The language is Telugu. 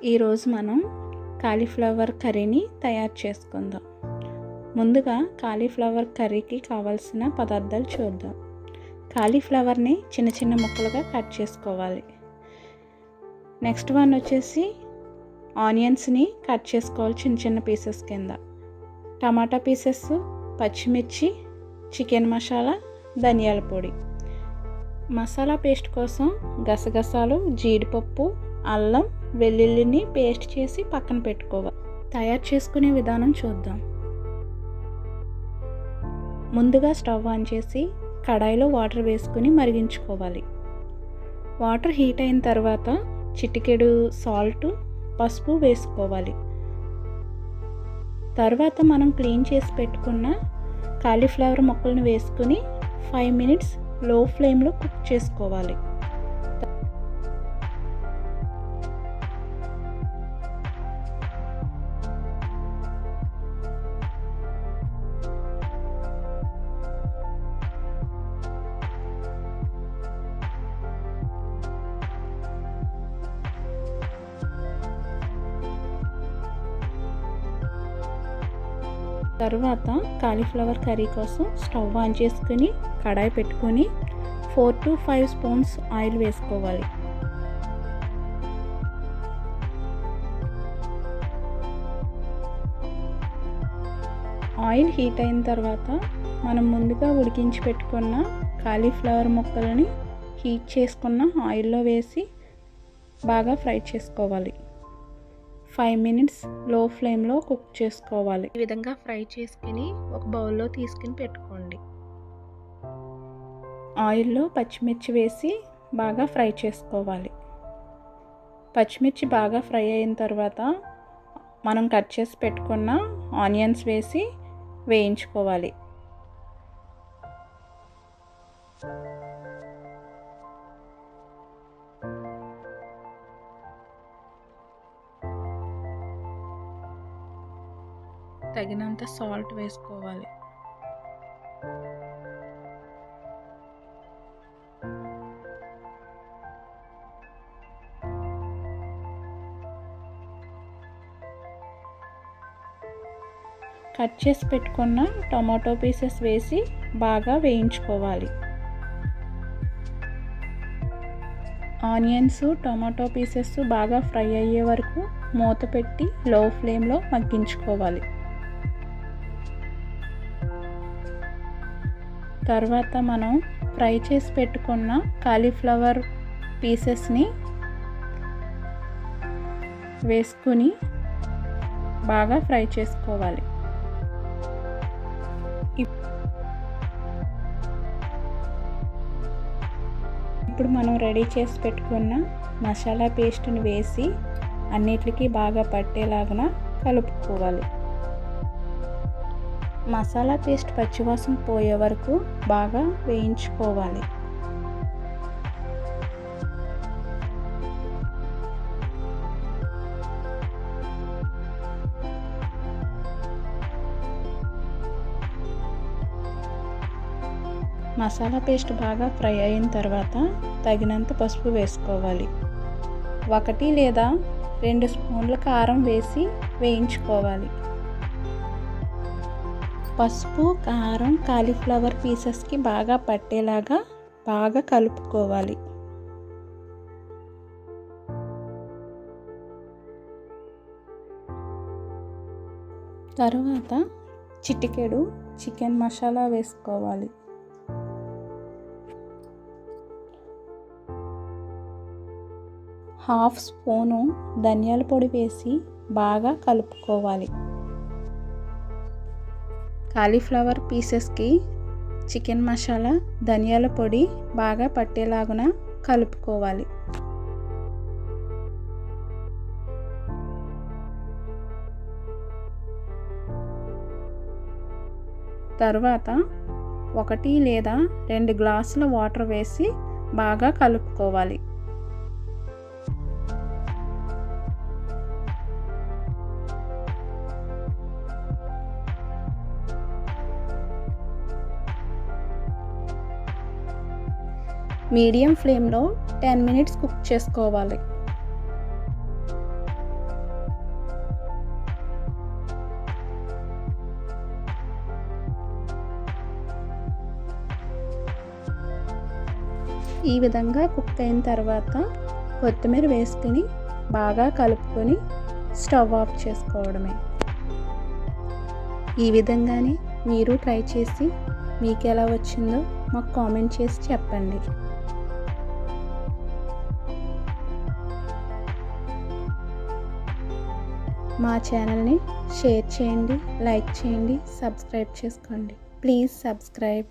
ఈరోజు మనం కాలీఫ్లవర్ కర్రీని తయారు చేసుకుందాం. ముందుగా కాలీఫ్లవర్ కర్రీకి కావాల్సిన పదార్థాలు చూద్దాం. కాలీఫ్లవర్ని చిన్న చిన్న ముక్కలుగా కట్ చేసుకోవాలి. నెక్స్ట్ వన్ వచ్చేసి ఆనియన్స్ని కట్ చేసుకోవాలి చిన్న చిన్న పీసెస్ కింద. టమాటా పీసెస్, పచ్చిమిర్చి, చికెన్ మసాలా, ధనియాల పొడి. మసాలా పేస్ట్ కోసం గసగసాలు, జీడిపప్పు, అల్లం, వెల్లుల్లిని పేస్ట్ చేసి పక్కన పెట్టుకోవాలి. తయారు చేసుకునే విధానం చూద్దాం. ముందుగా స్టవ్ ఆన్ చేసి కడాయిలో వాటర్ వేసుకుని మరిగించుకోవాలి. వాటర్ హీట్ అయిన తర్వాత చిటికెడు సాల్ట్, పసుపు వేసుకోవాలి. తర్వాత మనం క్లీన్ చేసి పెట్టుకున్న కాలీఫ్లవర్ ముక్కలను వేసుకుని 5 minutes లో ఫ్లేమ్లో కుక్ చేసుకోవాలి. తర్వాత కాలీఫ్లవర్ కర్రీ కోసం స్టవ్ ఆన్ చేసుకుని కడాయి పెట్టుకొని 4 to 5 స్పూన్స్ ఆయిల్ వేసుకోవాలి. ఆయిల్ హీట్ అయిన తర్వాత మనం ముందుగా ఉడికించి పెట్టుకున్న కాలీఫ్లవర్ ముక్కలని హీట్ చేసుకున్న ఆయిల్లో వేసి బాగా ఫ్రై చేసుకోవాలి. 5 minutes లో ఫ్లేమ్లో కుక్ చేసుకోవాలి. ఈ విధంగా ఫ్రై చేసుకుని ఒక బౌల్లో తీసుకుని పెట్టుకోండి. ఆయిల్లో పచ్చిమిర్చి వేసి బాగా ఫ్రై చేసుకోవాలి. పచ్చిమిర్చి బాగా ఫ్రై అయిన తర్వాత మనం కట్ చేసి పెట్టుకున్న ఆనియన్స్ వేసి వేయించుకోవాలి. తగినంత సాల్ట్ వేసుకోవాలి. కట్ చేసి పెట్టుకున్న టమాటో పీసెస్ వేసి బాగా వేయించుకోవాలి. ఆనియన్స్, టమాటో పీసెస్ బాగా ఫ్రై అయ్యే వరకు మూత పెట్టి లో ఫ్లేమ్లో మగ్గించుకోవాలి. తర్వాత మనం ఫ్రై చేసి పెట్టుకున్న కాలీఫ్లవర్ పీసెస్ని వేసుకుని బాగా ఫ్రై చేసుకోవాలి. ఇప్పుడు మనం రెడీ చేసి పెట్టుకున్న మసాలా పేస్ట్ని వేసి అన్నిటికీ బాగా పట్టేలాగా కలుపుకోవాలి. మసాలా పేస్ట్ పచ్చివాసన పోయే వరకు బాగా వేయించుకోవాలి. మసాలా పేస్ట్ బాగా ఫ్రై అయిన తర్వాత తగినంత పసుపు వేసుకోవాలి. 1 లేదా 2 స్పూన్ల కారం వేసి వేయించుకోవాలి. పసుపు, కారం కాలీఫ్లవర్ పీసెస్కి బాగా పట్టేలాగా బాగా కలుపుకోవాలి. తర్వాత చిటికెడు చికెన్ మసాలా వేసుకోవాలి. హాఫ్ స్పూను ధనియాల పొడి వేసి బాగా కలుపుకోవాలి. కాలీఫ్లవర్ పీసెస్కి చికెన్ మసాలా, ధనియాల పొడి బాగా పట్టేలాగున కలుపుకోవాలి. తర్వాత 1 లేదా 2 గ్లాసుల వాటర్ వేసి బాగా కలుపుకోవాలి. మీడియం ఫ్లేమ్లో 10 minutes కుక్ చేసుకోవాలి. ఈ విధంగా కుక్ అయిన తర్వాత కొత్తిమీర వేసుకుని బాగా కలుపుకొని స్టవ్ ఆఫ్ చేసుకోవడమే. ఈ విధంగానే మీరు ట్రై చేసి మీకు ఎలా వచ్చిందో మాకు కామెంట్ చేసి చెప్పండి. మా ఛానల్ని షేర్ చేయండి, లైక్ చేయండి, సబ్స్క్రైబ్ చేసుకోండి. Please subscribe.